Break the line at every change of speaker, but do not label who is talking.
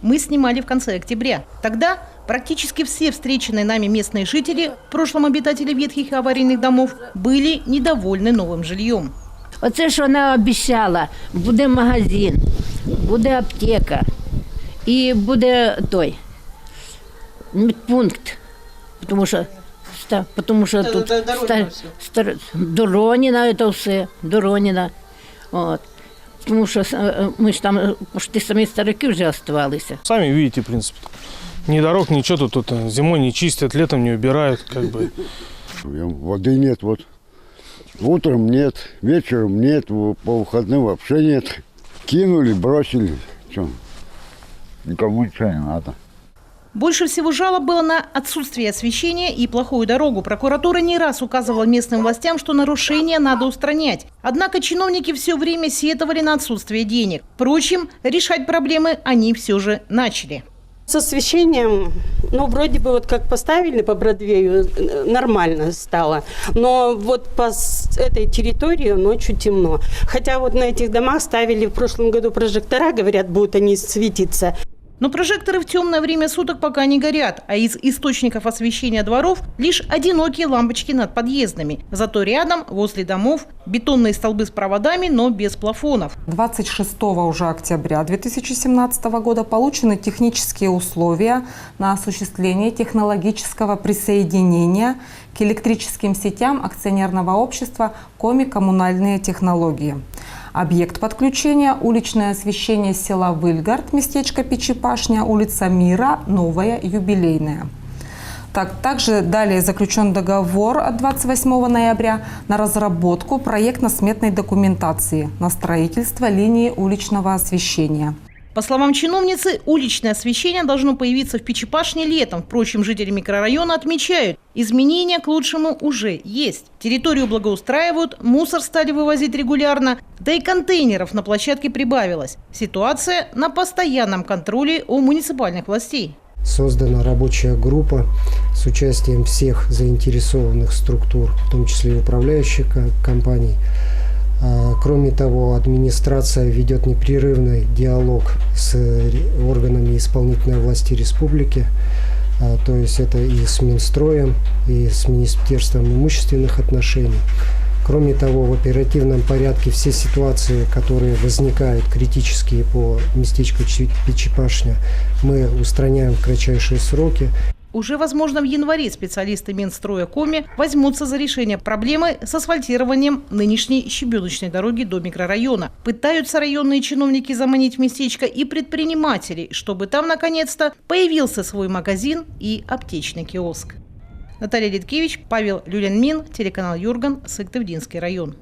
мы снимали в конце октября. Тогда практически все встреченные нами местные жители, в прошлом обитатели ветхих и аварийных домов, были недовольны новым жильем.
Оце ж вона обіцяла, буде магазин, буде аптека і буде той медпункт, тому що тут Дороніна, це все, Дороніна. От. Тому що ми ж там почти самі старики вже оставалися.
Сами видите, в принципе, ни дорог, ничего тут зимой не чистят, летом не убирают, как бы.
Воды нет, вот. Утром нет, вечером нет, по выходным вообще нет. Кинули, бросили. Что? Никому ничего не надо.
Больше всего жалоб было на отсутствие освещения и плохую дорогу. Прокуратура не раз указывала местным властям, что нарушения надо устранять. Однако чиновники все время сетовали на отсутствие денег. Впрочем, решать проблемы они все же начали.
С освещением, вроде бы вот как поставили по Бродвею, нормально стало. Но вот по этой территории ночью темно. Хотя вот на этих домах ставили в прошлом году прожектора, говорят, будут они светиться.
Но прожекторы в темное время суток пока не горят, а из источников освещения дворов лишь одинокие лампочки над подъездами. Зато рядом, возле домов, бетонные столбы с проводами, но без плафонов.
26 уже октября 2017 года получены технические условия на осуществление технологического присоединения к электрическим сетям акционерного общества «Коми коммунальные технологии». Объект подключения – уличное освещение села Выльгард, местечко Печи-Пашня, улица Мира, Новая, Юбилейная. Также далее заключен договор от 28 ноября на разработку проектно-сметной документации на строительство линии уличного освещения.
По словам чиновницы, уличное освещение должно появиться в Печи-Пашне летом. Впрочем, жители микрорайона отмечают, изменения к лучшему уже есть. Территорию благоустраивают, мусор стали вывозить регулярно, да и контейнеров на площадке прибавилось. Ситуация на постоянном контроле у муниципальных властей.
Создана рабочая группа с участием всех заинтересованных структур, в том числе и управляющих компаний. Кроме того, администрация ведет непрерывный диалог с органами исполнительной власти республики, то есть это и с Минстроем, и с Министерством имущественных отношений. Кроме того, в оперативном порядке все ситуации, которые возникают критические по местечку Печи-Пашня, мы устраняем в кратчайшие сроки.
Уже, возможно, в январе специалисты Минстроя Коми возьмутся за решение проблемы с асфальтированием нынешней щебеночной дороги до микрорайона. Пытаются районные чиновники заманить в местечко и предпринимателей, чтобы там, наконец-то, появился свой магазин и аптечный киоск. Наталья Литкевич, Павел Люленмин, телеканал Юрган, Сыктывдинский район.